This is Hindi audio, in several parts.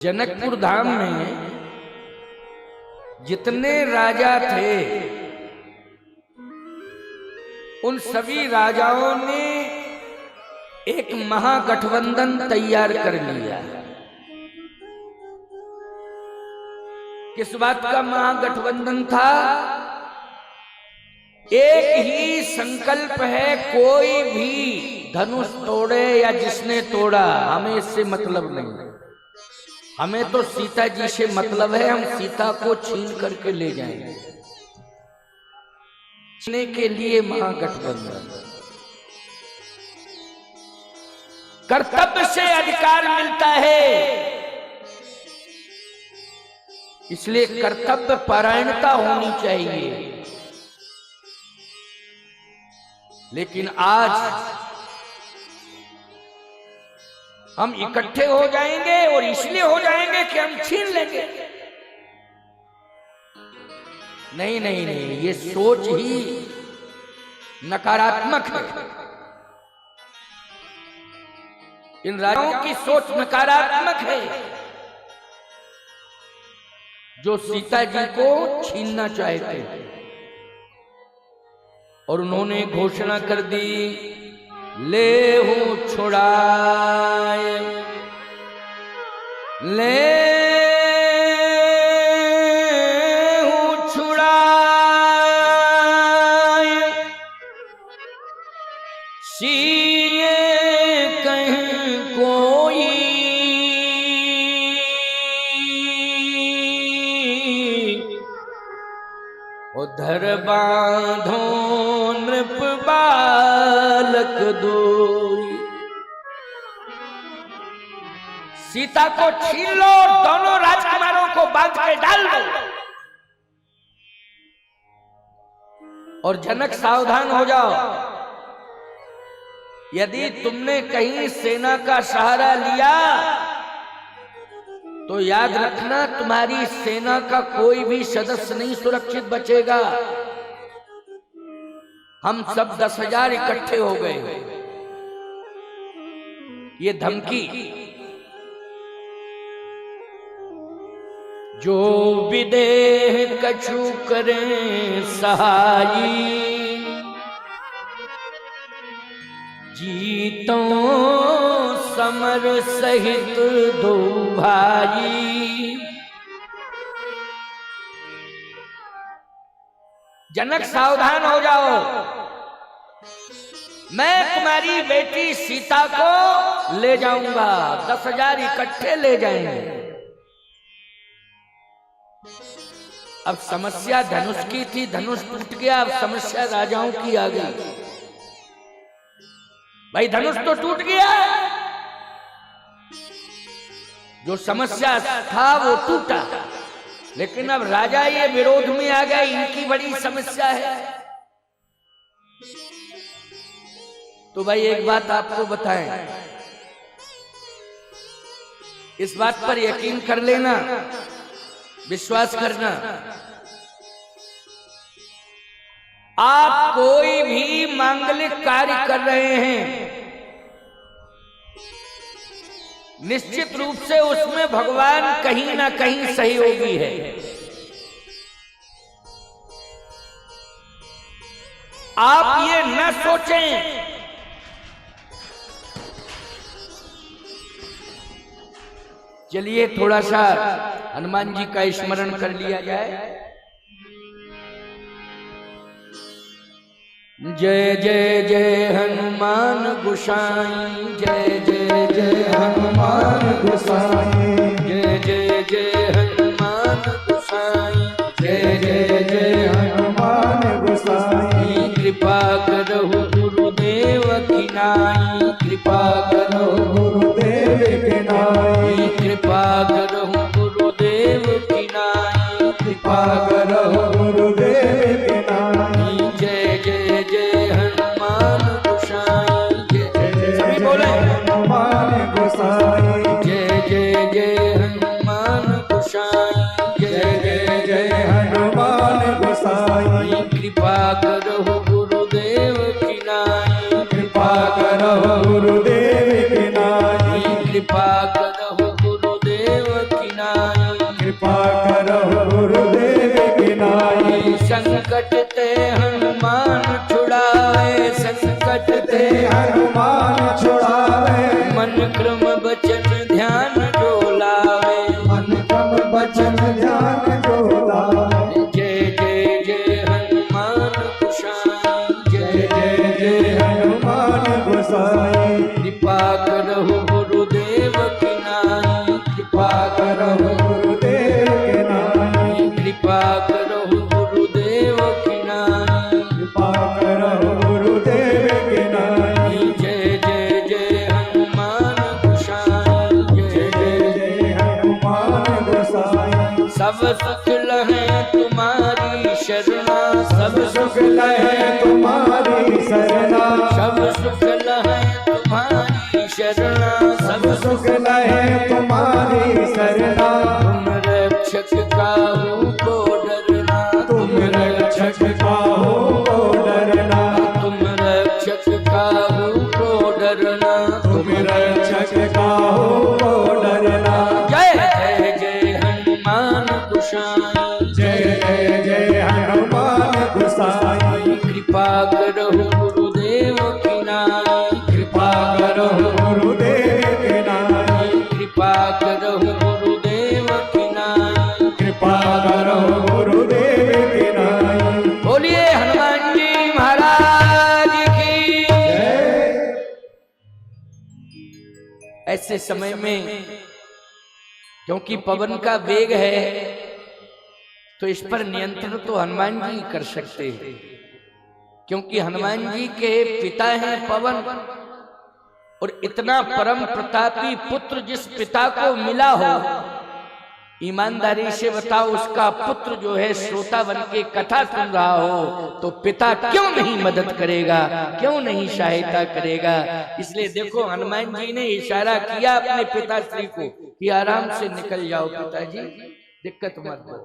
जनकपुर धाम में जितने राजा थे उन सभी राजाओं ने एक महागठबंधन तैयार कर लिया। किस बात का महागठबंधन था? एक ही संकल्प है, कोई भी धनुष तोड़े या जिसने तोड़ा, हमें इससे मतलब नहीं। हमें तो सीता जी से मतलब है, हम सीता को छीन करके ले जाएंगे। छीनने के लिए महागठबंधन, कर्तव्य से अधिकार मिलता है, इसलिए कर्तव्य परायणता होनी चाहिए। लेकिन आज हम इकट्ठे हो जाएंगे और इसलिए हो जाएंगे कि हम छीन लेंगे। नहीं नहीं नहीं, ये सोच ही नकारात्मक है। इन राजाओं की सोच नकारात्मक है जो सीता जी को छीनना चाहते थे। और उन्होंने घोषणा कर दी, ले हूं छुड़ाए, ले हूं छुड़ाए, सीए कहीं कोई, उधर बांधो नृप बालक दोई। सीता को छीन लो, दोनों राजकुमारों को बांध के डाल दो। और जनक सावधान हो जाओ, यदि तुमने कहीं सेना का सहारा लिया तो याद रखना तुम्हारी सेना का कोई भी सदस्य नहीं सुरक्षित बचेगा। हम सब 10,000 इकट्ठे हो गए। ये धमकी, जो विदेह कछु करें सहाई, जीतों समर सहित दो भाई। जनक सावधान हो जाओ, मैं तुम्हारी बेटी सीता को ले जाऊंगा। 10,000 इकट्ठे ले जाएंगे। अब समस्या धनुष की थी, धनुष टूट गया। अब समस्या राजाओं की आ गई। भाई धनुष तो टूट गया, जो समस्या था वो टूटा, लेकिन अब राजा ये विरोध में आ गए, इनकी बड़ी समस्या है। तो भाई एक बात आपको बताएं, इस बात पर यकीन कर लेना, विश्वास करना, आप कोई भी मांगलिक कार्य कर रहे हैं, निश्चित रूप से उसमें भगवान कहीं ना कहीं सहयोगी है। आप ये न सोचें चलिए थोड़ा सा हनुमान जी का स्मरण कर लिया जाए। जय जय जय हनुमान गोसाई, जय जय जय हनुमान गोसाई, जय जय जय हनुमान गोसाई, जय जय जय हनुमान गोसाई। कृपा करहु गुरुदेव की नाई, कृपा करहु गुरुदेव की नाई, कृपा करहु गुरुदेव की नाई, कृपा करहु गुरुदेव की नाई। जय जय जय हनुमान गोसाई, जय सभी बोले हनुमान गोसाई, जय जय जय हनुमान गोसाई, जय जय जय हनुमान गोसाई। कृपा करहु गुरुदेव की नाई, कृपा करहु गुरुदेव की नाई, कृपा करहु गुरुदेव। संकट ते हनुमान छुड़ावे, संकट ते हनुमान छुड़ावे, मन क्रम बचन ध्यान जो लावे, मन क्रम बचन ध्यान जो लावे। जय जय जय हनुमान गोसाई, जय जय जय हनुमान गोसाई, कृपा करहु गुरुदेव की नाई, कृपा करहु गुरुदेव के नाई, कृपा करहु गुरुदेव की नाई, कृपा करहु गुरुदेव के नाई। जय जय जय हनुमान गोसाई, जय जय जय हनुमान गोसाई, सब सुख लहे तुम्हारी शरणा, सब सुख लहे तुम्हारी शरणा, सब सुख लहे तुम्हारी शरणा, सब सुख लहे तुम्हारी शरणा। तुम रक्षक काहू को डरना, तुम रक्षक काहू को डरना, तुम रक्षक काहू को डरना, तुम रक्षक काहू को डरना। जय जय जय हनुमान गोसाई, जय जय जय हनुमान गोसाई, कृपा करहु गुरुदेव की नाई, कृपा करहु गुरुदेव के नाई, कृपा करहु गुरुदेव की नाई। कृपा करहु गुरुदेव के नाई। बोलिए हनुमान जी महाराज की। जय। ऐसे समय में क्योंकि पवन का वेग है तो इस पर नियंत्रण तो हनुमान जी कर सकते हैं, क्योंकि हनुमान जी के पिता हैं पवन, और इतना परम प्रतापी पुत्र जिस पिता को मिला हो, ईमानदारी से बताओ उसका पुत्र जो है श्रोता बन के कथा सुन रहा हो तो पिता क्यों नहीं मदद करेगा, क्यों नहीं सहायता करेगा। इसलिए देखो हनुमान जी ने इशारा किया अपने पिताश्री को कि आराम से निकल जाओ पिताजी, दिक्कत मत हो।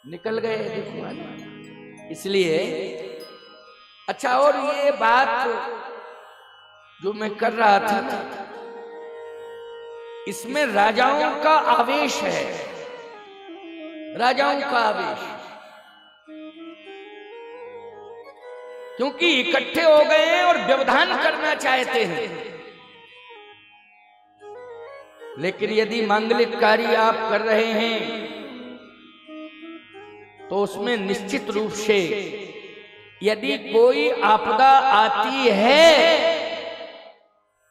निकल गए देखो। इसलिए अच्छा, और ये बात जो मैं कर रहा था ना, इसमें राजाओं का आवेश है, राजाओं का आवेश, क्योंकि इकट्ठे हो गए हैं और व्यवधान करना चाहते हैं। लेकिन यदि मांगलिक कार्य आप कर रहे हैं तो उसमें निश्चित रूप से यदि कोई आपदा आती है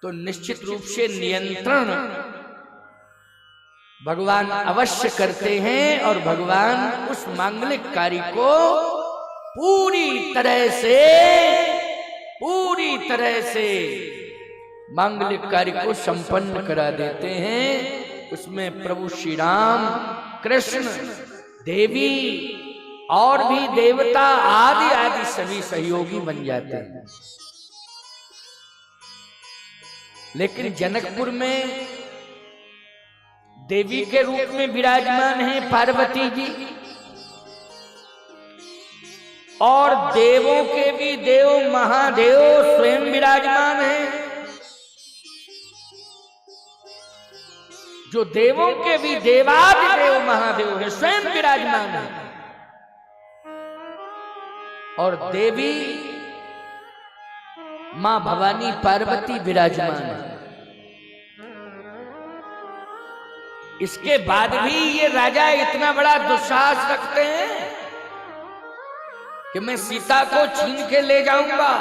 तो निश्चित रूप से नियंत्रण भगवान अवश्य करते हैं, और भगवान उस मांगलिक कार्य को पूरी तरह से मांगलिक कार्य को संपन्न करा देते हैं। उसमें प्रभु श्री राम, कृष्ण, देवी और भी देवता आदि आदि सभी सहयोगी बन जाते हैं। लेकिन जनकपुर में देवी के रूप में विराजमान है पार्वती जी, और देवों के भी देव महादेव स्वयं विराजमान हैं। जो देवों के भी देवादिदेव महादेव है स्वयं विराजमान है, और देवी मां भवानी पार्वती विराजमान है। इसके बाद भी ये राजा इतना बड़ा दुस्साहस रखते हैं कि मैं सीता को छीन के ले जाऊंगा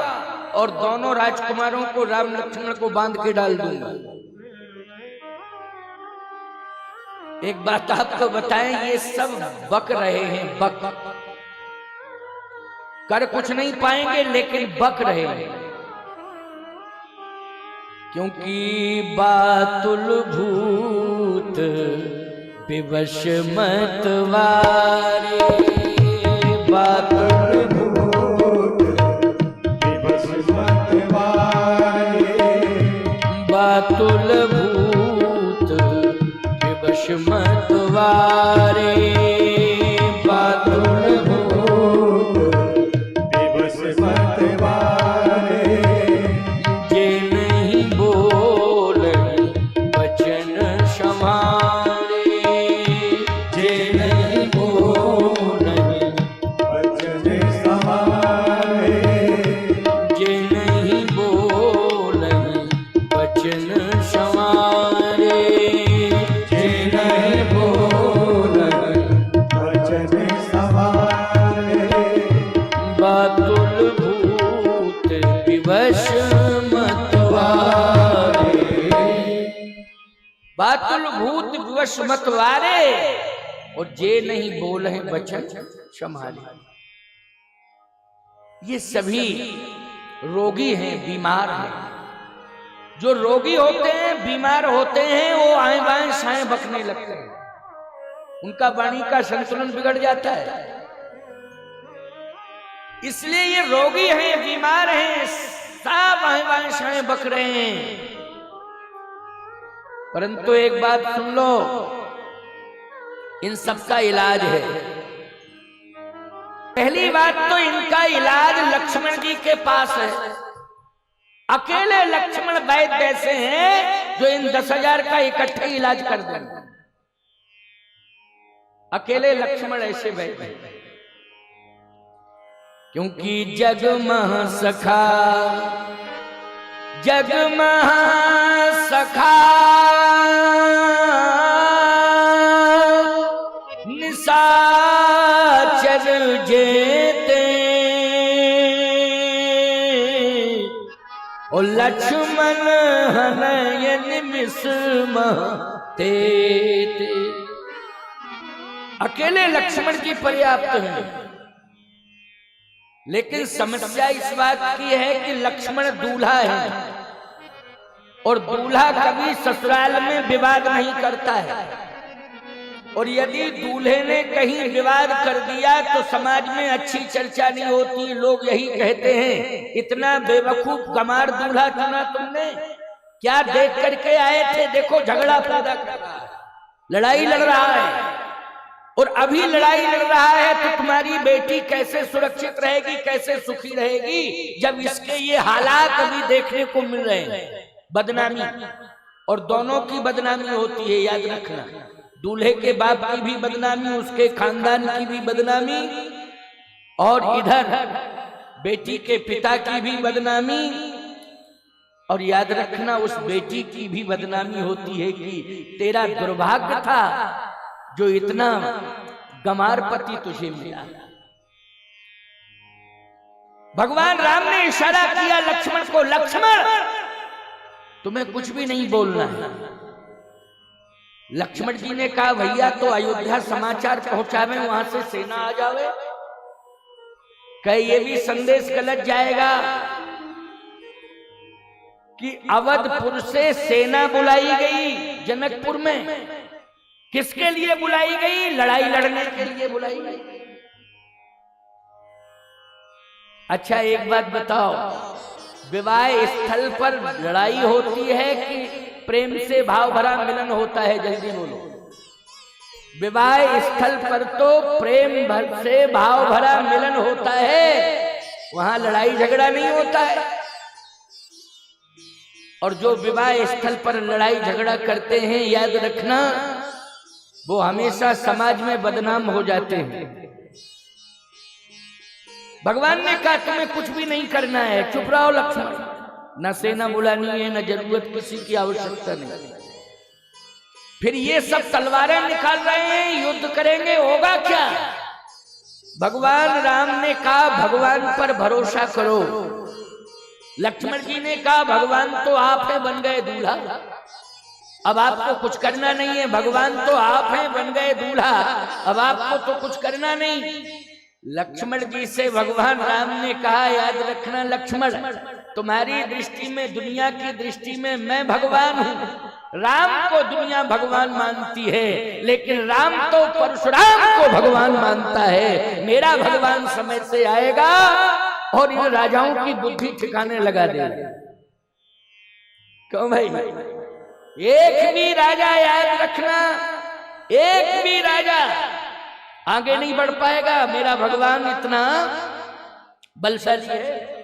और दोनों राजकुमारों को, राम लक्ष्मण को बांध के डाल दूंगा। एक बात आपको बताएं, ये सब बक रहे हैं, बक कर कुछ नहीं पाएंगे लेकिन बक रहे हैं। क्योंकि बातुल भूत विवश मतवारे, बातुल भूत विवश मतवारे, बातुल भूत विवश मतवारे, बातुल भूत विवश मतवारे, जे नहीं बोले वचन संभारे, जे नहीं बोले वचन आतुल भूत विवश मत वारे, और जे नहीं बोल है बचन संभाले। ये सभी रोगी हैं, बीमार हैं। जो रोगी होते हैं, बीमार होते हैं, वो आए बाएं साएं बकने लगते हैं, उनका वाणी का संतुलन बिगड़ जाता है। इसलिए ये रोगी हैं, बीमार हैं, सब आए बाएं साएं बक रहे हैं। परंतु एक बात सुन लो, इन सबका इलाज है। पहली बात तो इनका इलाज लक्ष्मण जी के पास है। अकेले लक्ष्मण वैद्य ऐसे हैं जो इन 10,000 का इकट्ठे इलाज कर देंगे। अकेले लक्ष्मण ऐसे वैद्य हैं, क्योंकि जग महा सखा, जग महा सखा निशाचर जेते, और लक्ष्मण हनयन मिसमते। अकेले लक्ष्मण की पर्याप्त है। लेकिन समस्या इस बात की है कि लक्ष्मण दूल्हा है, और दूल्हा कभी ससुराल में विवाद नहीं करता है। और यदि दूल्हे ने कहीं विवाद कर दिया तो समाज में अच्छी चर्चा नहीं होती। लोग यही कहते हैं, इतना बेवकूफ गमार दूल्हा चुना तुमने, क्या देख करके आए थे? देखो झगड़ा पैदा कर रहा है, लड़ाई लड़ रहा है, और अभी लड़ाई लड़ रहा है तो तुम्हारी बेटी कैसे सुरक्षित रहेगी, कैसे सुखी रहेगी, जब इसके ये हालात अभी देखने को मिल रहे हैं। बदनामी, और दोनों की बदनामी होती है, याद रखना। दूल्हे के बाप की भी बदनामी, उसके खानदान की भी बदनामी, और इधर बेटी के पिता की भी बदनामी। और याद रखना, उस बेटी की भी बदनामी होती है कि तेरा दुर्भाग्य था जो इतना गमार पति तुझे मिला। भगवान राम ने इशारा किया लक्ष्मण को, लक्ष्मण तुम्हें कुछ भी नहीं बोलना है। लक्ष्मण जी ने कहा, भैया तो अयोध्या समाचार पहुंचावे, वहां से सेना आ जावे। कहे ये भी संदेश गलत जाएगा कि अवधपुर से सेना बुलाई गई जनकपुर में। किसके लिए बुलाई गई? लड़ाई लड़ने के लिए बुलाई गई। अच्छा एक बात बताओ, विवाह स्थल पर लड़ाई होती है कि प्रेम से भाव भरा मिलन होता है? जल्दी बोलो। विवाह स्थल पर तो प्रेम भर से भाव भरा मिलन होता है, वहां लड़ाई झगड़ा नहीं होता है। और जो विवाह स्थल पर लड़ाई झगड़ा करते हैं, याद रखना, वो हमेशा समाज में बदनाम हो जाते हैं। भगवान ने कहा तुम्हें कुछ भी नहीं करना है, चुप रहो लक्ष्मण, न सेना बुलानी है, न जरूरत किसी की आवश्यकता नहीं। फिर ये सब तलवारें निकाल रहे हैं, युद्ध करेंगे, होगा क्या? भगवान राम ने कहा भगवान पर भरोसा करो। लक्ष्मण जी ने कहा भगवान तो आप हैं, बन गए दूल्हा, अब आपको कुछ करना नहीं है। भगवान तो आप हैं, बन गए दूल्हा, अब आपको तो कुछ करना नहीं। लक्ष्मण जी से भगवान राम ने कहा, याद रखना लक्ष्मण, तुम्हारी दृष्टि में, दुनिया की दृष्टि में मैं भगवान हूँ। राम को दुनिया भगवान मानती है, लेकिन राम तो परशुराम को भगवान मानता है। मेरा भगवान समय से आएगा और इन राजाओं की बुद्धि ठिकाने लगा देगा। क्यों भाई? एक भी राजा, याद रखना, एक भी राजा आगे नहीं बढ़ पाएगा। मेरा भगवान इतना बलशाली है।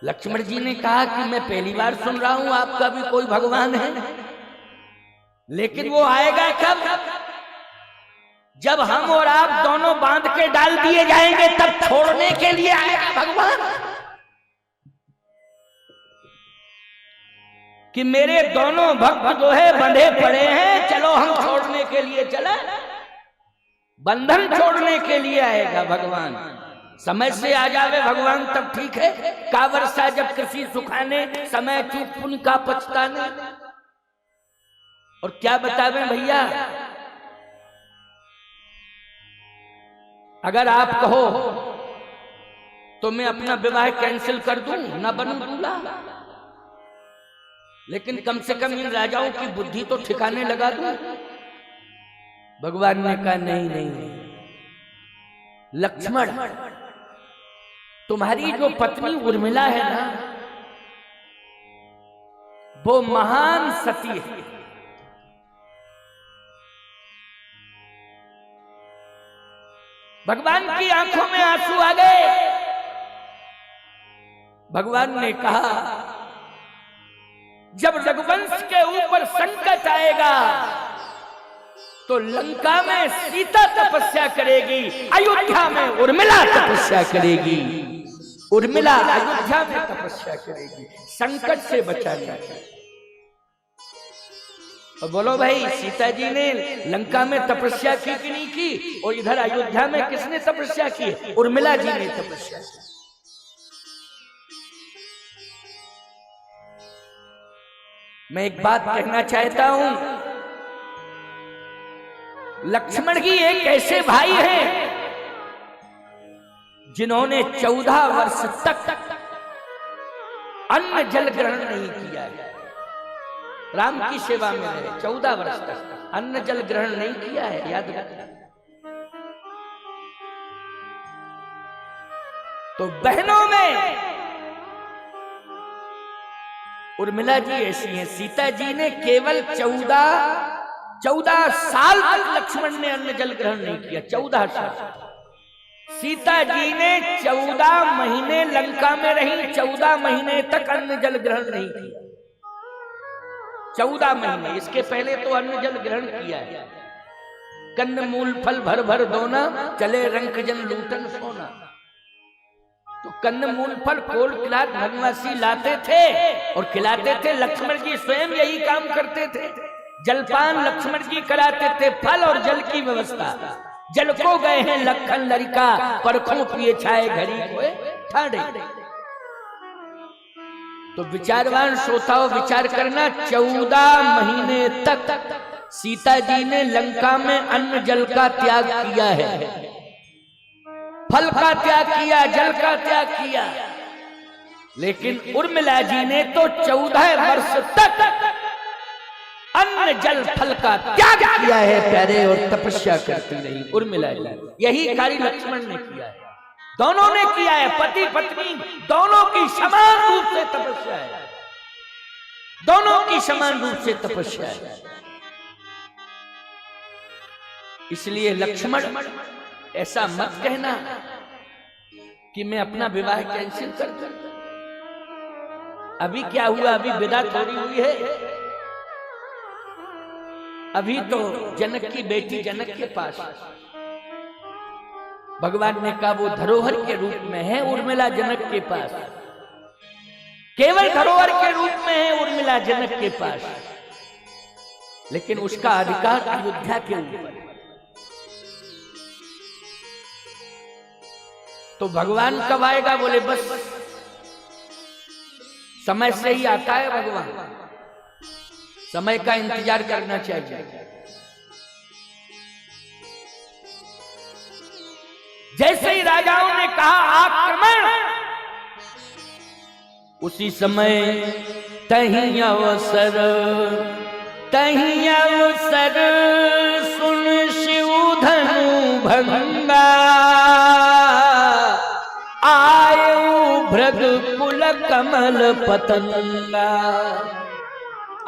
लक्ष्मण जी ने कहा कि मैं पहली बार सुन रहा हूं आपका भी कोई भगवान है, लेकिन वो आएगा कब? जब हम और आप दोनों बांध के डाल दिए जाएंगे, तब छोड़ने के लिए आएगा भगवान। कि मेरे दोनों भक्त जो है बंधे पड़े हैं, चलो हम छोड़ने के लिए चला। बंधन छोड़ने के लिए आएगा भगवान। समय से आ जावे भगवान तब ठीक है। का वर्षा जब कृषि सुखाने, समय चूक पुण्य का पछताने। और क्या बतावें भैया, अगर आप कहो तो मैं अपना विवाह कैंसिल कर दूं, ना बनूं दूल्हा, लेकिन कम से कम इन राजाओं की बुद्धि तो ठिकाने लगा दूं। भगवान ने कहा नहीं नहीं लक्ष्मण, तुम्हारी जो पत्नी उर्मिला है ना, वो महान सती है। भगवान की आंखों में आंसू आ गए। भगवान ने कहा जब रघुवंश के ऊपर संकट आएगा तो लंका में सीता तपस्या करेगी, अयोध्या में उर्मिला तपस्या करेगी। उर्मिला अयोध्या में तपस्या करेगी, संकट से बचाने। और बोलो भाई, सीता जी ने लंका में तपस्या की कि नहीं की? और इधर अयोध्या में किसने तपस्या की? उर्मिला जी ने तपस्या की। मैं एक बात कहना चाहता हूं, लक्ष्मण जी एक ऐसे भाई हैं जिन्होंने 14 वर्ष तक अन्न जल ग्रहण नहीं किया है। राम की सेवा में रहे, 14 वर्ष तक अन्न जल ग्रहण नहीं किया है, याद रखना। तो बहनों में उर्मिला जी ऐसी हैं। सीता जी ने केवल 14 साल तक लक्ष्मण ने अन्न जल ग्रहण नहीं किया, 14 साल। सीता जी ने 14 महीने लंका में रही, 14 महीने तक अन्न जल ग्रहण नहीं किया। 14 महीने, इसके पहले तो अन्न जल ग्रहण किया है। कन्न मूल फल भर भर दोना, चले रंक जन लूटन सोना। तो कन्न मूल फल कोल खिलात भगवासी लाते थे और खिलाते थे। लक्ष्मण जी स्वयं यही काम करते थे। जलपान लक्ष्मण जी कराते थे, फल और जल की व्यवस्था। जल को गए हैं लखन लड़का, परखों पिए छाए घड़ी कोए ठाड़े। तो विचारवान श्रोताओं विचार करना, 14 महीने तक सीता जी ने लंका में अन्न जल का त्याग किया है, फल का त्याग किया, जल का त्याग किया। लेकिन उर्मिला जी ने तो 14 वर्ष तक अन्न जल फल का त्याग किया है प्यारे, और तपस्या करती रही उर्मिला जी। यही कार्य लक्ष्मण ने किया है, दोनों ने किया है। पति पत्नी दोनों की समान रूप से तपस्या है, दोनों की समान रूप से तपस्या है। इसलिए लक्ष्मण ऐसा मत कहना कि मैं अपना विवाह कैंसिल कर दूं। अभी क्या हुआ, अभी विदा थोड़ी हुई है। अभी तो जनक की बेटी जनक के पास भगवान ने कहा वो धरोहर के रूप में है उर्मिला जनक के पास, केवल धरोहर के रूप में है उर्मिला जनक के पास, लेकिन उसका अधिकार अयोध्या के ऊपर। तो भगवान कब आएगा? बोले बस समय से ही आता है भगवान, समय का इंतजार करना चाहिए। जैसे ही राजाओं ने कहा आक्रमण, उसी समय तहीं अवसर सुन शिव धनु भंगा, आयु भृग कुल कमल पतंगा।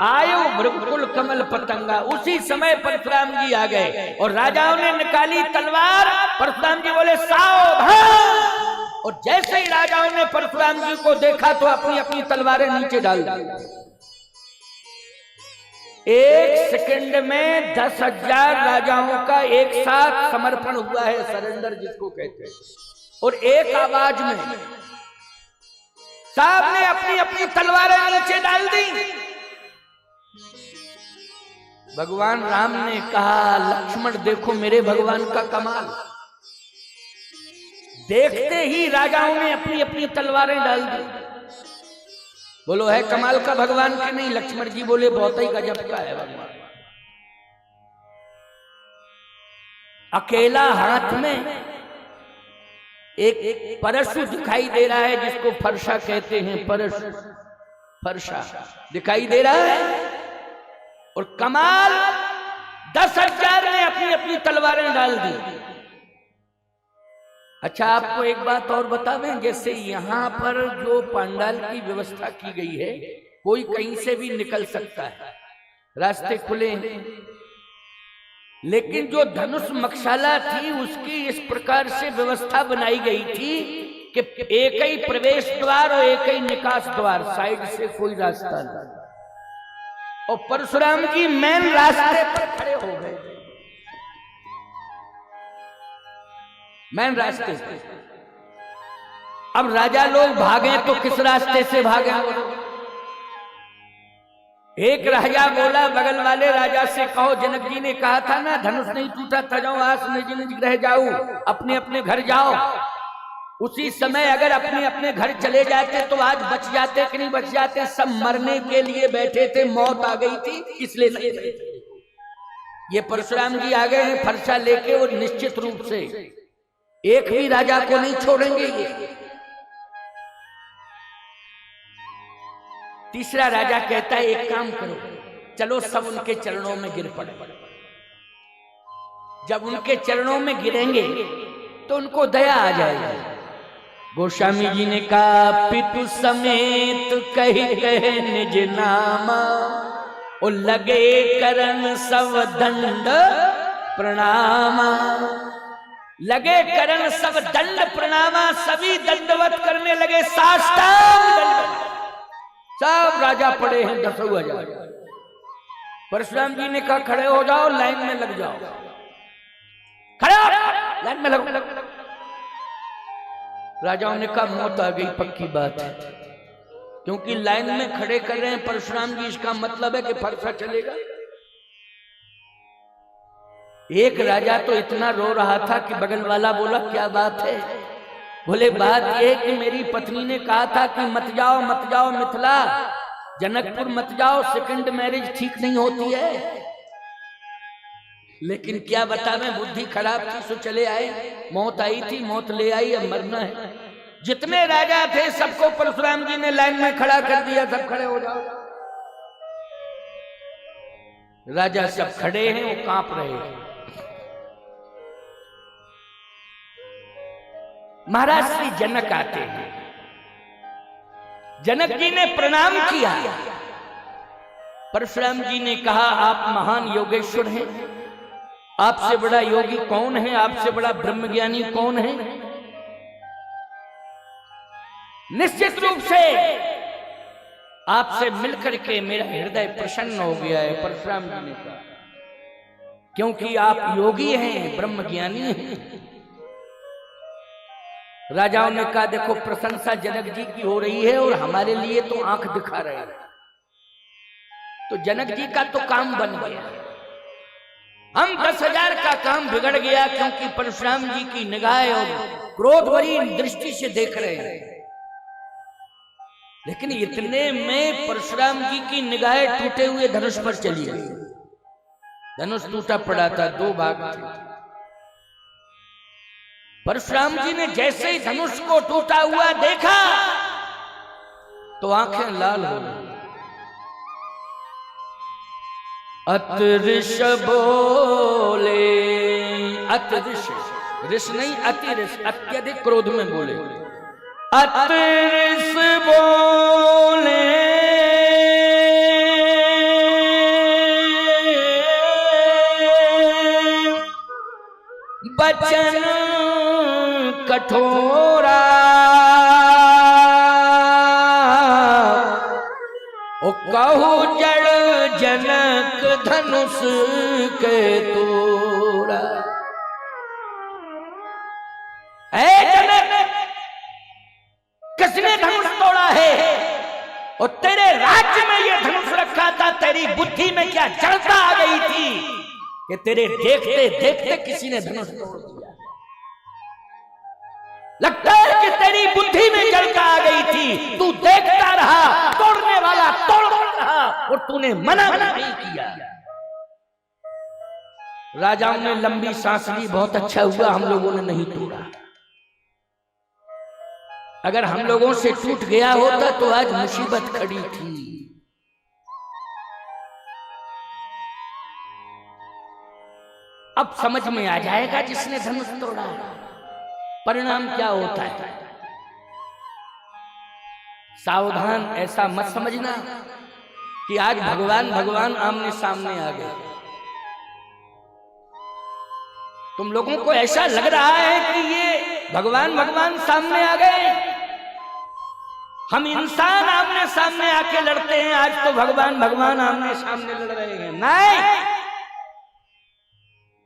आयु भृगकुल कमल पतंगा। उसी समय परशुराम जी आ गए और राजाओं ने निकाली तलवार। परशुराम जी बोले सावधान, और जैसे ही राजाओं ने परशुराम जी को देखा तो अपनी अपनी तलवारें नीचे डाल दी। 1 सेकंड में 10,000 राजाओं का एक साथ समर्पण हुआ है, सरेंडर जिसको कहते हैं। और एक आवाज में सब ने अपनी अपनी तलवारें नीचे डाल दी। भगवान राम ने कहा लक्ष्मण देखो मेरे भगवान का कमाल। देखते ही राजाओं ने अपनी अपनी तलवारें डाल दी। बोलो है कमाल का भगवान के नहीं? लक्ष्मण जी बोले बहुत ही गजब का है भगवान। अकेला हाथ में एक परशु दिखाई दे रहा है, जिसको फरसा कहते हैं। परशु, फरसा दिखाई दे रहा है। और कमाल 10,000 ने अपनी अपनी तलवारें डाल दी। अच्छा, आपको एक बात और बता दें, जैसे यहां पर जो पंडाल की व्यवस्था की गई है, कोई कहीं से भी निकल सकता है, रास्ते खुले हैं। लेकिन जो धनुष मकशाला थी, उसकी इस प्रकार से व्यवस्था बनाई गई थी कि एक ही प्रवेश द्वार और एक ही निकास द्वार, साइड से कोई रास्ता नहीं। और परशुराम जी मेन रास्ते पर खड़े हो गए, मेन रास्ते पे। अब राजा लोग भागे तो किस रास्ते से भागे? एक राजा बोला बगल वाले राजा से, कहो जनक जी ने कहा था ना धनुष नहीं टूटा था, जाओ आस निज निज ग्रह जाओ, अपने अपने घर जाओ। उसी समय अगर अपने अपने घर चले जाते तो आज बच जाते कि नहीं बच जाते? सब मरने के लिए बैठे थे, मौत आ गई थी, इसलिए नहीं थे। ये परशुराम जी आ गए हैं फरसा लेके, और निश्चित रूप से एक भी राजा को नहीं छोड़ेंगे ये। तीसरा राजा कहता है, एक काम करो, चलो सब उनके चरणों में गिर पड़े। जब उनके चरणों में गिरेंगे तो उनको दया आ जाएगी। गोस्वामी जी ने कहा, पितु समेत कही कहे निज नामा, और लगे करन सब दंड प्रणामा। लगे करन सब दंड प्रणामा, सभी दंडवत करने लगे, साष्टांग दंडवत। सब राजा पड़े हैं 10,000। परशुराम जी ने कहा, खड़े हो जाओ, लाइन में लग जाओ, खड़े हो, लाइन में लगो। राजाओं ने कहा, मौत आ गई, पक्की बात है, क्योंकि लाइन में खड़े कर रहे हैं परशुराम जी, इसका मतलब है कि फरसा चलेगा। एक राजा तो इतना रो रहा था कि बगल वाला बोला, क्या बात है? बोले, बात यह कि मेरी पत्नी ने कहा था कि मत जाओ मत जाओ मिथिला, जनकपुर मत जाओ, सेकंड मैरिज ठीक नहीं होती है। लेकिन क्या बता, मैं बुद्धि खराब थी सो चले आए, मौत आई थी, मौत ले आई, अब मरना है। जितने राजा थे सबको परशुराम जी ने लाइन में खड़ा कर दिया, सब खड़े हो जाओ। राजा सब खड़े हैं, वो कांप रहे हैं। महाराज श्री जनक आते हैं। जनक जी ने प्रणाम किया। परशुराम जी ने कहा, आप महान योगेश्वर हैं, आपसे बड़ा योगी कौन है, आपसे बड़ा ब्रह्मज्ञानी कौन है? निश्चित रूप से आपसे मिलकर के मेरा हृदय प्रसन्न हो गया है, परशुराम जी ने कहा, क्योंकि आप योगी हैं, ब्रह्मज्ञानी हैं। राजाओं ने कहा, देखो प्रशंसा जनक जी की हो रही है और हमारे लिए तो आंख दिखा रहे हैं, तो जनक जी का तो काम बन गया, हम 10,000 का काम बिगड़ गया, क्योंकि परशुराम जी की निगाह और क्रोध भरी दृष्टि से देख रहे हैं। लेकिन इतने में परशुराम जी की निगाह टूटे हुए धनुष पर चली गई। धनुष टूटा पड़ा था, 2 भाग थे। परशुराम जी ने जैसे ही धनुष को टूटा हुआ देखा तो आंखें लाल हो गई। अतऋष बोले, अतऋष, ऋष नहीं अतिऋष, अत्यधिक क्रोध में बोले। अतऋष बोले, बचन कठोरा, ओ कहू जड़ जनक धनुष के तोड़ा। जनक, किसने धनुष तोड़ा है? और तेरे राज्य में ये धनुष रखा था, तेरी बुद्धि में क्या जड़ता आ गई थी कि तेरे देखते देखते किसी ने धनुष तोड़ दिया? लगता है कि तेरी बुद्धि में जड़ता आ गई थी, तू देखता रहा, तोड़ने वाला तोड़ रहा और तूने मना नहीं किया। राजाओं ने लंबी सांस ली, बहुत अच्छा हुआ हम लोगों ने नहीं तोड़ा। अगर हम लोगों से टूट गया होता तो आज मुसीबत खड़ी थी। अब समझ में आ जाएगा जिसने धनुष तोड़ा परिणाम क्या होता है। सावधान, ऐसा मत समझना कि आज भगवान भगवान आमने सामने आ गए। तुम लोगों को ऐसा लग रहा है कि ये भगवान भगवान सामने आ गए, हम इंसान आमने सामने आके लड़ते हैं, आज तो भगवान भगवान आमने सामने लड़ रहे हैं। नहीं,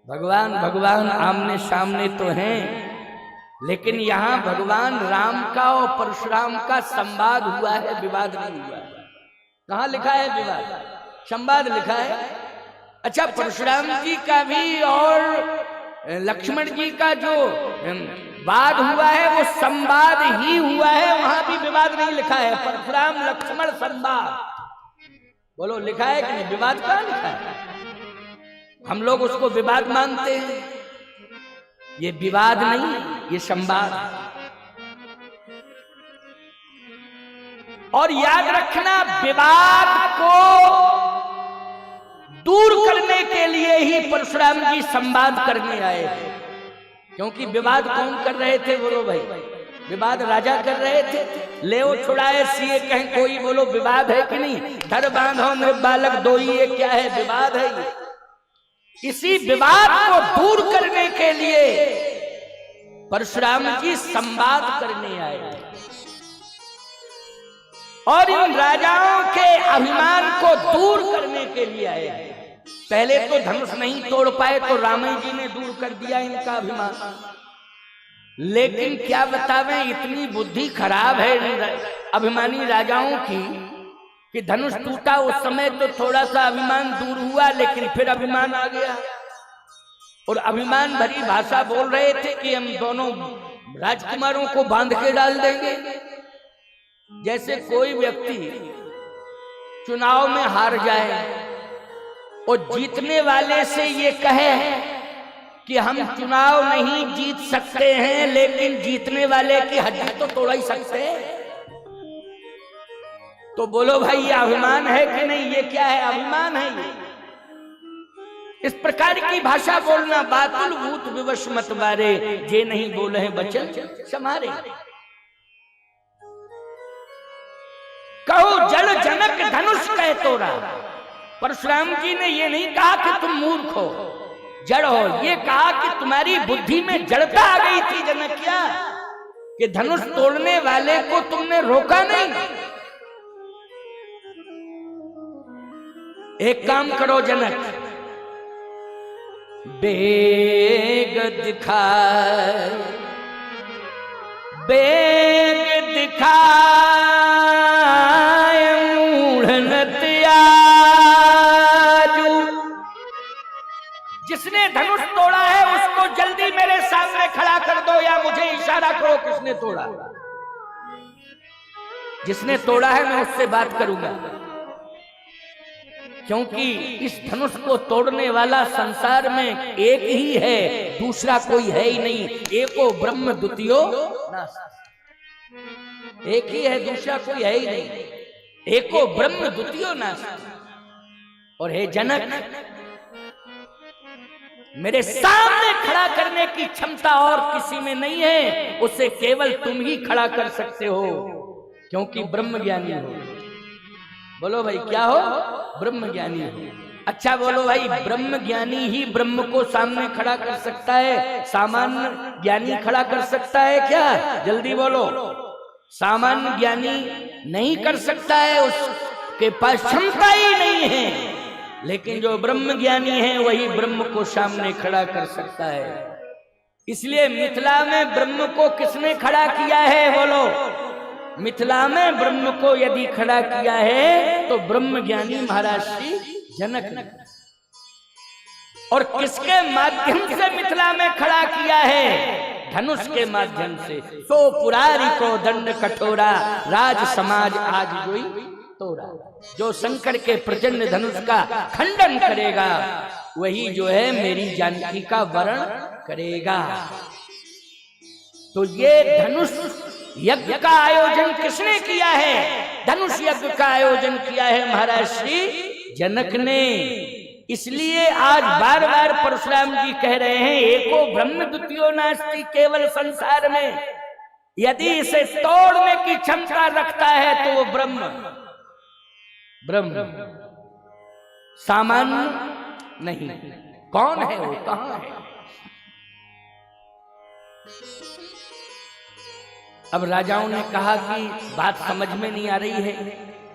भगवान भगवान आमने सामने तो हैं, लेकिन यहां भगवान राम का और परशुराम का संवाद हुआ है, विवाद नहीं हुआ है। कहां लिखा है विवाद? संवाद लिखा है। अच्छा, परशुराम जी का भी और लक्ष्मण जी का जो वाद हुआ है वो संवाद ही हुआ है, वहां भी विवाद नहीं लिखा है। परशुराम लक्ष्मण संवाद, बोलो लिखा है कि नहीं? विवाद कहां लिखा है? हम लोग उसको विवाद मानते हैं। ये विवाद नहीं, ये संवाद। और याद रखना, विवाद को दूर करने के लिए ही परशुराम जी संवाद करने आए थे। क्योंकि विवाद कौन कर रहे थे? बोलो भाई, विवाद राजा कर रहे थे। ले छुड़ाए सिए कहें कोई, बोलो विवाद है कि नहीं? धर बांधो में बालक दोई, ये क्या है? विवाद है ये। इसी विवाद को दूर करने के लिए परशुराम जी संवाद करने आए और इन राजाओं के अभिमान को दूर करने के लिए आए। पहले तो धनुष नहीं तोड़ पाए तो रामई जी ने दूर कर दिया इनका अभिमान। लेकिन क्या बतावें, इतनी बुद्धि खराब है अभिमानी राजाओं की कि धनुष टूटा उस समय तो थोड़ा सा अभिमान दूर हुआ, लेकिन फिर अभिमान आ गया और अभिमान भरी भाषा बोल रहे थे कि हम दोनों राजकुमारों को बांध के डाल देंगे। जैसे कोई व्यक्ति चुनाव में हार जाए और जीतने वाले से ये कहे कि हम चुनाव नहीं जीत सकते हैं, लेकिन जीतने वाले की हड्डी तो तोड़ ही सकते हैं। तो बोलो भाई, ये अभिमान है कि नहीं? ये क्या है? अभिमान है ये। इस प्रकार की भाषा बोलना, बातुल भूत विवश मत बारे, जे नहीं बोले हैं बचन समारे। कहो जड़ जनक धनुष कह तोरा। परशुराम जी ने ये नहीं कहा कि तुम मूर्ख हो, जड़ हो, ये कहा कि तुम्हारी बुद्धि में जड़ता आ गई थी जनकिया, कि धनुष तोड़ने वाले को तुमने रोका नहीं। एक काम करो जनक, बेग दिखाए, बेग दिखाए मूढ़नत आजू। जिसने धनुष तोड़ा है उसको जल्दी मेरे सामने खड़ा कर दो, या मुझे इशारा करो किसने तोड़ा। जिसने तोड़ा है मैं उससे बात करूंगा, क्योंकि इस धनुष को तोड़ने वाला संसार में एक ही है, दूसरा कोई है ही नहीं। एको ब्रह्म द्वितीयो नास्ति। एक ही है, दूसरा कोई है ही नहीं। एको ब्रह्म द्वितीयो नास्ति। और हे जनक, मेरे सामने खड़ा करने की क्षमता और किसी में नहीं है, उसे केवल तुम ही खड़ा कर सकते हो, क्योंकि ब्रह्म ज्ञानी हो। बोलो भाई, क्या हो? ब्रह्म ज्ञानी हो। अच्छा बोलो भाई, ब्रह्म ज्ञानी ही ब्रह्म को सामने खड़ा कर सकता है, सामान्य ज्ञानी खड़ा कर सकता है क्या? जल्दी बोलो। सामान्य ज्ञानी नहीं कर सकता है, उसके पास क्षमता ही नहीं है। लेकिन जो ब्रह्म ज्ञानी है वही ब्रह्म को सामने खड़ा कर सकता है। इसलिए मिथिला में ब्रह्म को किसने खड़ा किया है? बोलो। मिथिला में ब्रह्म को यदि खड़ा किया है तो ब्रह्म ज्ञानी महाराज श्री जनक ने। और किसके माध्यम से मिथिला में खड़ा किया है? धनुष के माध्यम से। सो पुरारी को दंड कठोरा, राज समाज आज जोई तोरा। जो शंकर के प्रचंड धनुष का खंडन करेगा वही जो है मेरी जानकी का वरण करेगा। तो ये धनुष यज्ञ का आयोजन किसने किया है? धनुष यज्ञ का आयोजन किया है महाराज श्री जनक ने। इसलिए आज बार बार परशुराम जी कह रहे हैं, एको ब्रह्म द्वितीयो नास्ति केवल संसार में। यदि इसे तोड़ने की क्षमता रखता है तो वो ब्रह्म ब्रह्म सामान्य नहीं। कौन है वो, कहां है? अब राजाओं ने कहा कि बात समझ में नहीं आ रही है,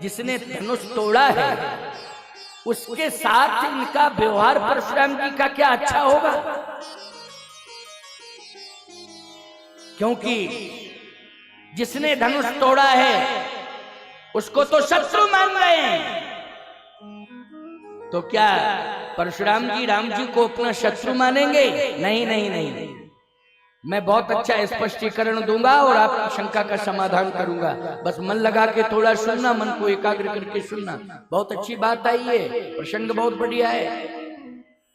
जिसने धनुष तोड़ा है उसके साथ इनका व्यवहार परशुराम जी का क्या अच्छा होगा? क्योंकि जिसने धनुष तोड़ा है उसको तो शत्रु मान रहे हैं। तो क्या परशुराम जी राम जी को अपना शत्रु मानेंगे? नहीं नहीं नहीं। मैं बहुत अच्छा स्पष्टीकरण दूंगा और आपकी शंका का समाधान करूंगा। बस मन लगा के थोड़ा सुनना, मन को एकाग्र करके सुनना। बहुत अच्छी बात आई है, प्रसंग बहुत बढ़िया है,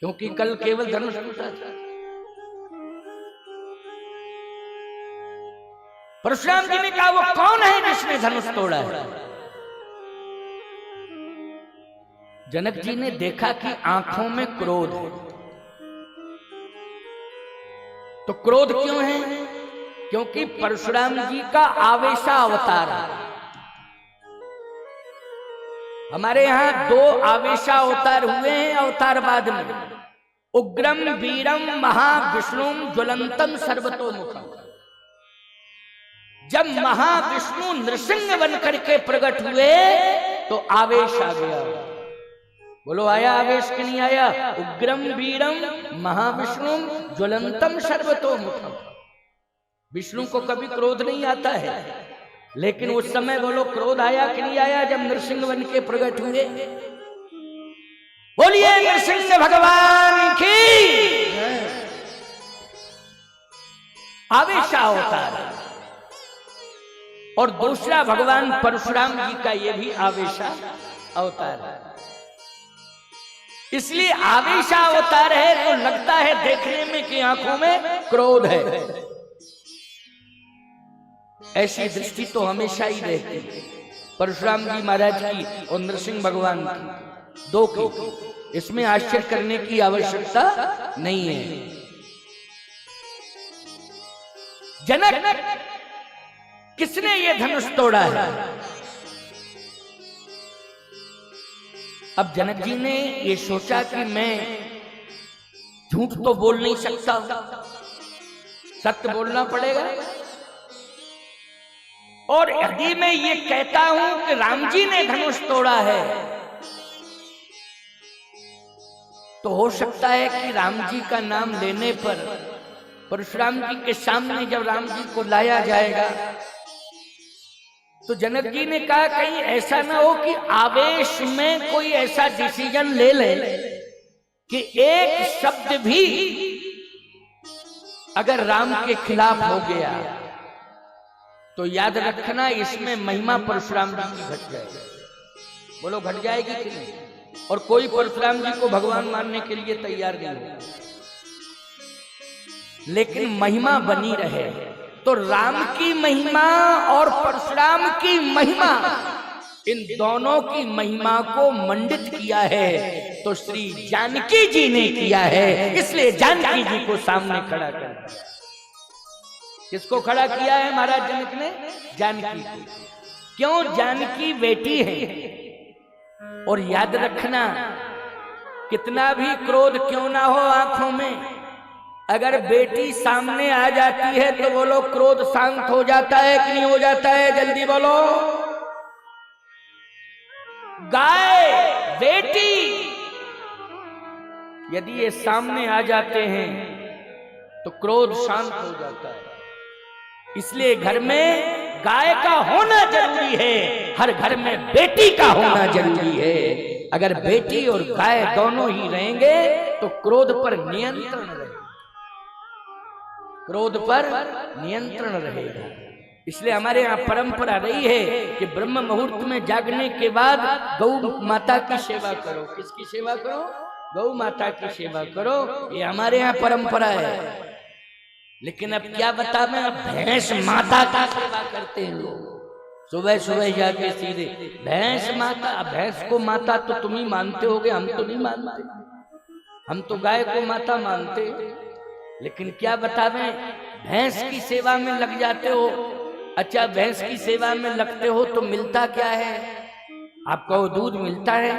क्योंकि कल केवल धनुष टूटा था। परशुराम जी ने कहा वो कौन है जिसने धनुष तोड़ा है? जनक जी ने देखा कि आंखों में क्रोध है। तो क्रोध क्यों है? क्योंकि परशुराम जी का आवेशा अवतार है। हमारे यहां दो आवेशा अवतार हुए हैं अवतारवाद में, उग्रम वीरम महाविष्णुम ज्वलंतम सर्वतोमुखम। जब महाविष्णु नृसिंह बनकर के प्रकट हुए तो आवेश आ गया। बोलो आया आवेश कि नहीं आया? उग्रम वीरम महाविष्णुम ज्वलंतम सर्वतोमुखम। विष्णु को कभी क्रोध नहीं आता है, लेकिन उस समय बोलो क्रोध आया कि नहीं आया जब नृसिंह बन के प्रकट हुए? बोलिए नृसिंह भगवान की। आवेशा अवतार। और दूसरा भगवान परशुराम जी का ये भी आवेशा अवतार है। इसलिए आवेशा अवतार है तो लगता है देखने में कि आंखों में क्रोध है। ऐसी दृष्टि तो हमेशा ही रहती है परशुराम जी महाराज की और नरसिंह भगवान की, दो की। इसमें आश्चर्य करने की आवश्यकता नहीं है। जनक किसने ये धनुष तोड़ा है? अब जनक जी ने ये सोचा कि मैं झूठ तो बोल नहीं सकता, सत्य बोलना पड़ेगा। और यदि मैं ये कहता हूं कि राम जी ने धनुष तोड़ा है तो हो सकता है कि राम जी का नाम लेने पर परशुराम जी के सामने जब राम जी को लाया जाएगा तो जनक जी ने कहा कहीं ऐसा ना हो कि आवेश में कोई ऐसा डिसीजन ले ले कि एक शब्द भी अगर राम के खिलाफ हो गया तो याद रखना इसमें महिमा परशुराम जी की घट जाएगी। बोलो घट जाएगी कि नहीं? और कोई परशुराम जी को भगवान मानने के लिए तैयार नहीं होगा, लेकिन महिमा बनी रहे। तो राम की महिमा और परशुराम की महिमा, इन दोनों की महिमा को मंडित किया है तो श्री जानकी जी ने किया है। इसलिए जानकी जी को सामने खड़ा कर। किसको खड़ा किया है महाराज जनक ने? जानकी को। क्यों? जानकी बेटी है। और याद रखना कितना भी क्रोध क्यों ना हो आंखों में, अगर बेटी सामने आ जाती है तो बोलो क्रोध शांत हो जाता है कि नहीं हो जाता है? जल्दी बोलो। गाय बेटी यदि ये सामने आ जाते हैं तो क्रोध शांत हो जाता है। इसलिए घर में गाय का होना जरूरी है, हर घर में बेटी का होना जरूरी है। अगर बेटी और गाय दोनों ही रहेंगे तो क्रोध पर नियंत्रण रहेगा, क्रोध पर नियंत्रण रहेगा। इसलिए हमारे यहाँ परंपरा रही है कि ब्रह्म मुहूर्त में जागने के बाद गौ माता की सेवा करो। किसकी सेवा करो? गौ माता की सेवा करो, ये हमारे यहाँ परंपरा है। लेकिन अब क्या बतावें, अब भैंस माता का सेवा करते हैं लोग। सुबह सुबह जाके सीधे भैंस माता। भैंस को माता तो तुम ही मानते होगे, हम तो नहीं मानते। हम तो गाय को माता मानते। लेकिन क्या बतावें, भैंस की सेवा में लग जाते हो। अच्छा, भैंस की सेवा में लगते हो तो मिलता क्या है आपको? वो दूध मिलता है।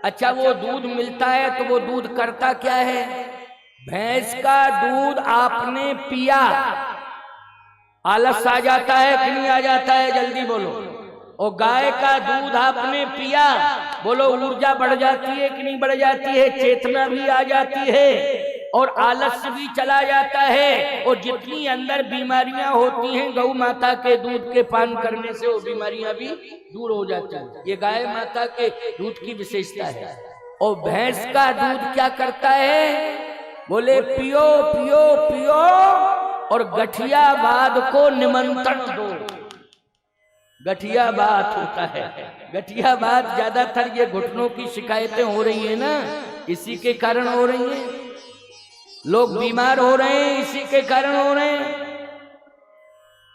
अच्छा, वो दूध मिलता है तो वो दूध करता क्या है? भैंस का दूध आपने पिया, आलस आ जाता है कि नहीं आ जाता है? जल्दी बोलो। और गाय का दूध आपने पिया, बोलो ऊर्जा बढ़ जाती है कि नहीं बढ़ जाती है? चेतना भी आ जाती है और आलस भी चला जाता है। और जितनी अंदर बीमारियां होती हैं गौ माता के दूध के पान करने से, वो बीमारियां भी दूर हो जाती हैं। ये गाय माता के दूध की विशेषता है। और भैंस का दूध क्या करता है? बोले पियो पियो पियो और गठियावाद को निमंत्रण दो। गठियावाद होता है। गठियावाद ज्यादातर ये घुटनों की शिकायतें हो रही है ना, इसी के कारण हो रही है। लोग बीमार हो रहे हैं, इसी के कारण हो रहे हैं।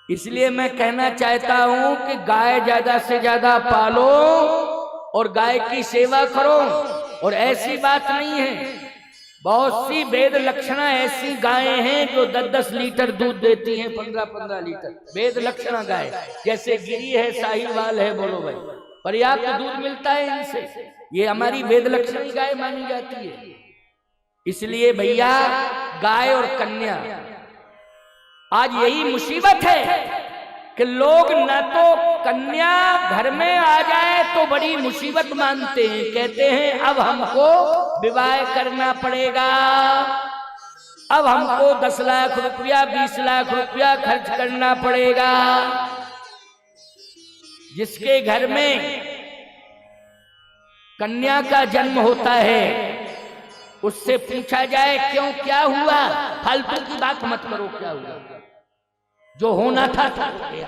इसलिए मैं कहना चाहता हूं कि गाय ज्यादा से ज्यादा पालो और गाय की सेवा करो। और ऐसी बात नहीं है, बहुत सी वेद लक्षणा ऐसी गायें हैं जो 10-10 लीटर दूध देती हैं, 15-15 लीटर। वेद लक्षणा गाय जैसे गिरी है, साहिवाल है, बोलो भाई, पर्याप्त दूध मिलता है इनसे। ये हमारी वेद लक्षणी गाय मानी जाती है। इसलिए भैया, गाय और कन्या, आज यही मुसीबत है कि लोग न तो कन्या घर में आ जाए तो बड़ी मुसीबत मानते हैं। कहते हैं अब हमको विवाह करना पड़ेगा, अब हमको 10 लाख रुपया 20 लाख रुपया खर्च करना पड़ेगा। जिसके घर में कन्या का जन्म होता है उससे पूछा जाए क्यों, क्या हुआ? फालतू की बात मत करो, क्या हुआ? जो होना था हो गया।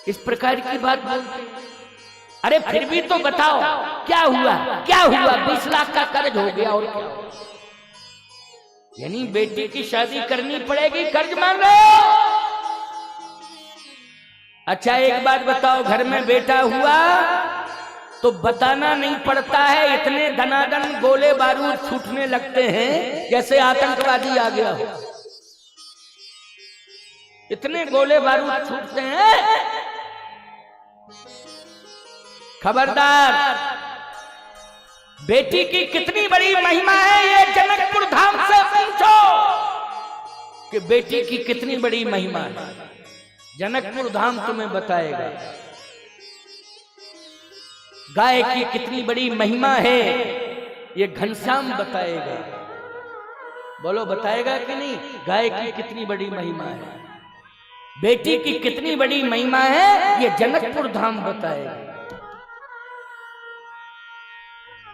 इस प्रकार की बात बोलते। अरे फिर भी तो बताओ क्या हुआ? क्या हुआ? 20 लाख का कर्ज हो गया और क्या? यानी बेटी की शादी करनी पड़ेगी, कर्ज मांग रहे हो? अच्छा एक बात बताओ, घर में बेटा हुआ तो बताना नहीं पड़ता है, इतने धनाधन गोले बारूद छूटने लगते हैं जैसे आतंकवादी आ गया हो। इतने गोले बारूद छूटते हैं। खबरदार, बेटी की कितनी बड़ी महिमा है ये जनकपुर धाम से पूछो कि बेटी की कितनी बड़ी महिमा है। जनकपुर धाम तुम्हें बताएगा। गाय की कितनी बड़ी महिमा है ये घनश्याम बताएगा। बोलो बताएगा कि नहीं? गाय की कितनी बड़ी महिमा है, बेटी की कितनी बड़ी महिमा है, ये जनकपुर धाम बताएगा।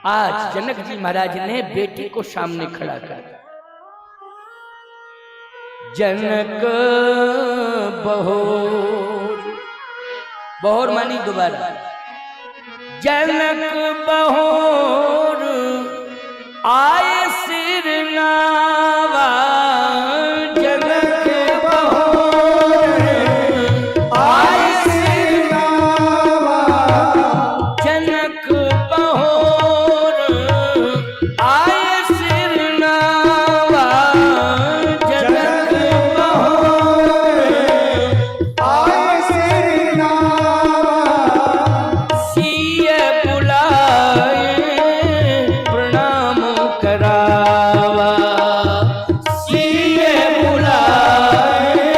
आज जनक जी महाराज ने बेटी को सामने खड़ा कर, जनक बहोर, बहोर मानी दोबारा, जनक बहोर आए सिर नावा, जनक बहोर आए सिर नावा, जनक बहोर आए सिर नावा, जनक बहोर आए सिर नावा, सिय बुलाए प्रणाम करावा, सिय बुलाए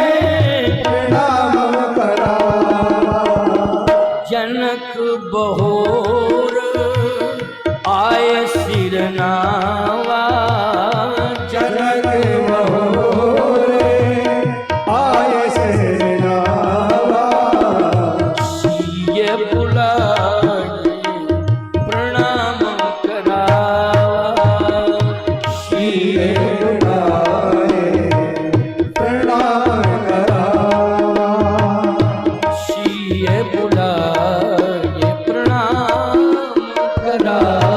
प्रणाम करावा, जनक बहोर आए सिर नावा, जनक बहोर आए सिर नावा, सिय बुलाए प्रणाम करावा, सिय बुलाए प्रणाम करावा, सिय बुलाए प्रणाम करावा।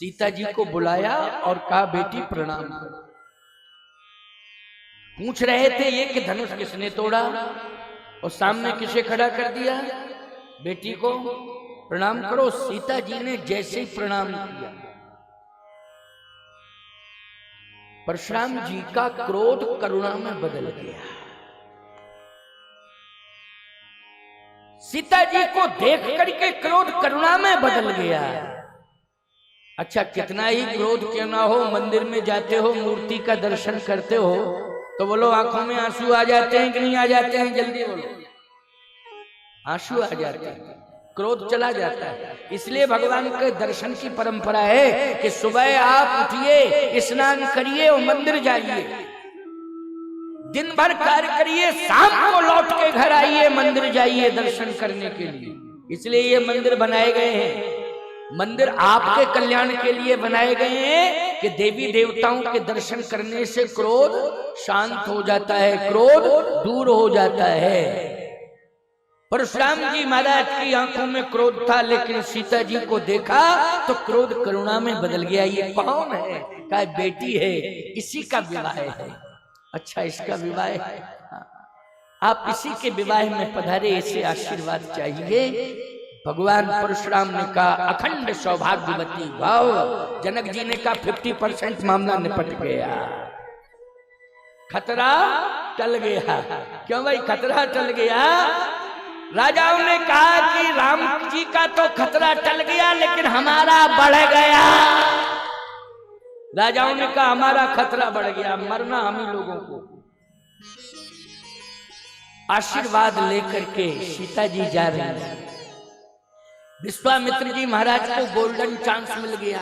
सीता जी को बुलाया और कहा बेटी प्रणाम करो। पूछ रहे थे ये कि धनुष किसने तोड़ा, और सामने किसे खड़ा कर दिया, बेटी को प्रणाम करो। सीता जी ने जैसे ही प्रणाम किया, परशुराम जी का क्रोध करुणा में बदल गया। सीता जी को देख करके क्रोध करुणा में बदल गया। अच्छा, कितना ही क्रोध क्यों ना हो, मंदिर में जाते हो, मूर्ति का दर्शन करते हो, तो बोलो आंखों में आंसू आ जाते हैं कि नहीं आ जाते हैं? जल्दी बोलो। आंसू आ जाते हैं, क्रोध चला जाता है। इसलिए भगवान के दर्शन की परंपरा है कि सुबह आप उठिए, स्नान करिए और मंदिर जाइए, दिन भर कार्य करिए, शाम को लौट के घर आइए, मंदिर जाइए दर्शन करने के लिए। इसलिए ये मंदिर बनाए गए हैं। मंदिर आपके कल्याण के लिए बनाए गए हैं कि देवी देवताओं के दर्शन करने से क्रोध शांत हो जाता है, क्रोध दूर हो जाता है। परशुराम जी महाराज की आंखों में क्रोध था, लेकिन सीता जी को देखा तो क्रोध करुणा में बदल गया। ये कौन है? कहा बेटी है, इसी का विवाह है। अच्छा, इसका विवाह है, आप इसी के विवाह में पधारे, इसे आशीर्वाद चाहिए। भगवान परशुराम ने कहा अखंड सौभाग्यवती भाव। जनक जी ने कहा 50% मामला निपट गया, खतरा टल गया। क्यों भाई खतरा टल गया? राजाओं ने कहा कि राम जी का तो खतरा टल गया, लेकिन हमारा बढ़ गया। राजाओं ने कहा हमारा खतरा बढ़ गया, मरना हम ही लोगों को। आशीर्वाद लेकर के सीता जी जा रही हैं। विश्वामित्र जी महाराज को गोल्डन चांस मिल गया।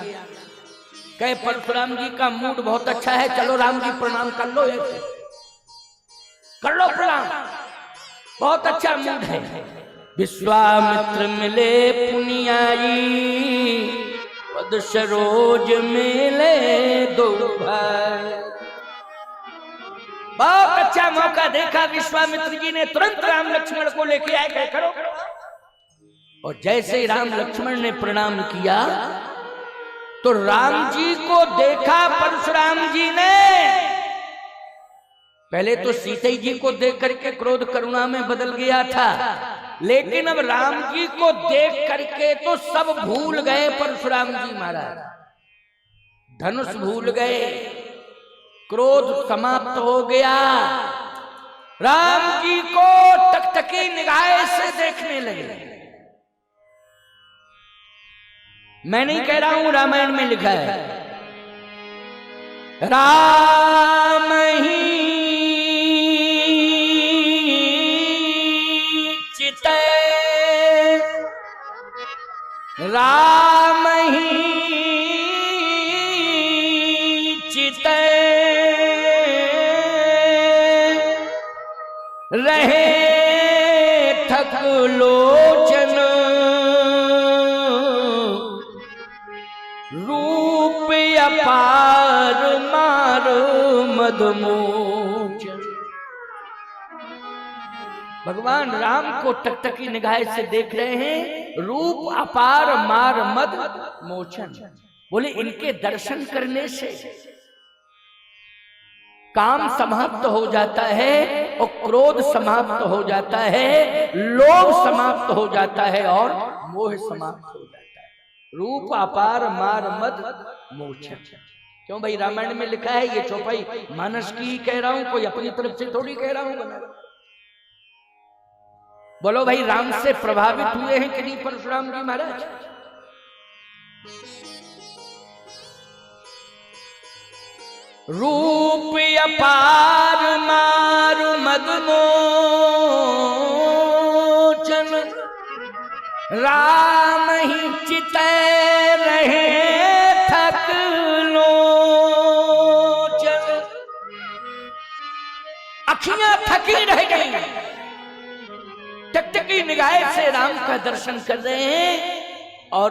कहे परशुराम जी का मूड बहुत अच्छा है, चलो राम जी प्रणाम कर लो, कर लो प्रणाम, बहुत अच्छा मूड है। विश्वामित्र मिले पुनियाई, पद सरोज मिले दो भाई। बहुत अच्छा मौका देखा विश्वामित्र जी ने, तुरंत राम लक्ष्मण को लेके आए, कहे करो। और जैसे ही राम लक्ष्मण ने प्रणाम किया तो राम जी को देखा परशुराम जी ने। पहले तो सीता जी को देख करके क्रोध करुणा में बदल गया था, लेकिन अब राम जी को देख करके तो सब भूल गए। परशुराम जी महाराज धनुष भूल गए, क्रोध समाप्त हो गया। राम जी को टकटकी निगाह से देखने लगे। मैं नहीं कह रहा हूं, रामायण में लिखा है, राम ही चिते, राम ही चिते रहे थक लोचन, रूप अपार मार मदमोचन। भगवान राम को टकटकी निगाह से देख रहे हैं, रूप अपार मार मद मोचन। बोले इनके दर्शन करने से काम समाप्त हो जाता है और क्रोध समाप्त हो जाता है, लोभ समाप्त हो जाता है और मोह समाप्त हो जाता है। रूप अपार मार मद मोचन। क्यों भाई, रामायण में लिखा है, ये चौपाई मानस की कह रहा हूं, कोई अपनी तरफ से थोड़ी कह रहा हूं। बोलो भाई, राम से प्रभावित हुए हैं कि नहीं परशुराम जी महाराज? रूप अपार मार मद मोचन, राम ही चिते रहे थक लोचन। अखियां थकी रह गई, टकटकी निगाह से राम का दर्शन कर रहे हैं और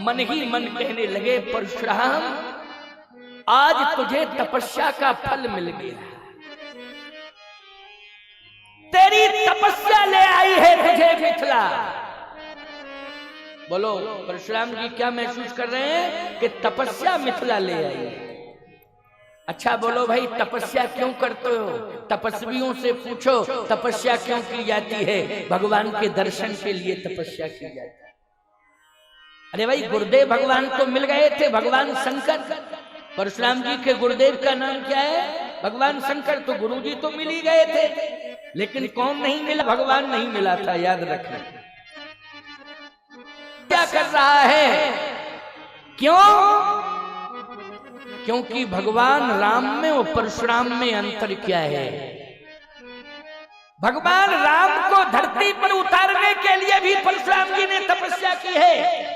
मन ही मन कहने लगे परशुराम आज तुझे तपस्या का फल मिल गया, तेरी तपस्या ले आई है तुझे मिथिला। बोलो परशुराम जी क्या महसूस कर रहे हैं कि तपस्या मिथिला ले आई। अच्छा बोलो भाई तपस्या क्यों करते हो? तपस्वियों से पूछो तपस्या क्यों की जाती है? भगवान के दर्शन के लिए तपस्या की जाती है। अरे भाई गुरुदेव भगवान तो मिल गए थे, भगवान शंकर। परशुराम जी के गुरुदेव का नाम क्या है? भगवान शंकर। तो गुरु जी तो मिल ही गए थे, लेकिन कौन नहीं मिला? भगवान नहीं मिला था, याद रखना। क्या कर रहा है? क्यों? क्योंकि भगवान राम में और परशुराम में अंतर क्या है? भगवान राम को धरती पर उतारने के लिए भी परशुराम जी ने तपस्या की है।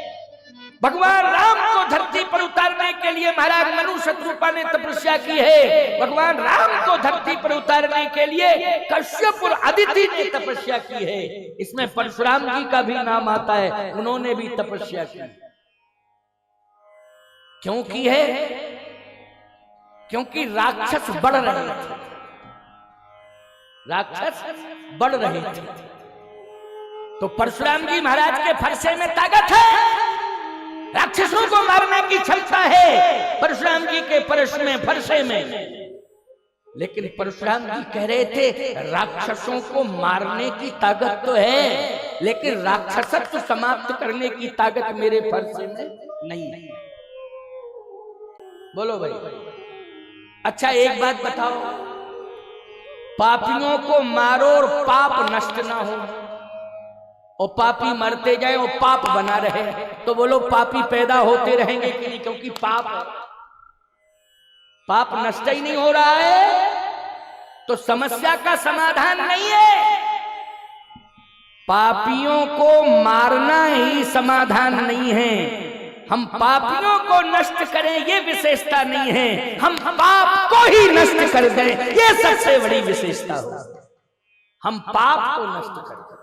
भगवान राम को धरती पर उतारने के लिए महाराज मनु शत्रुपा ने तपस्या की है। भगवान राम को धरती पर उतारने के लिए कश्यप और अदिति ने तपस्या की है। इसमें परशुराम जी का भी नाम आता है, उन्होंने भी तपस्या की। क्यों की है? क्योंकि राक्षस बढ़ रहे थे, राक्षस बढ़ रहे थे। तो परशुराम जी महाराज के फरसे में ताकत है, राक्षसों को मारने की क्षमता है परशुराम जी के फरसे में। लेकिन परशुराम जी कह रहे थे राक्षसों को मारने की ताकत तो है, लेकिन राक्षसत्व समाप्त करने की ताकत मेरे फरसे में नहीं है। बोलो भाई। अच्छा एक बात बताओ, पापियों को मारो और पाप नष्ट ना हो, और पापी मरते जाए और पाप बना रहे, तो बोलो पापी पैदा होते रहेंगे कि नहीं? क्योंकि पाप नष्ट ही नहीं हो रहा है, तो समस्या का समाधान नहीं है। पापियों को मारना ही समाधान नहीं है। हम पापियों को नष्ट करें ये विशेषता नहीं है, हम पाप को ही नष्ट कर दें ये सबसे बड़ी विशेषता हो। हम पाप को नष्ट कर दें।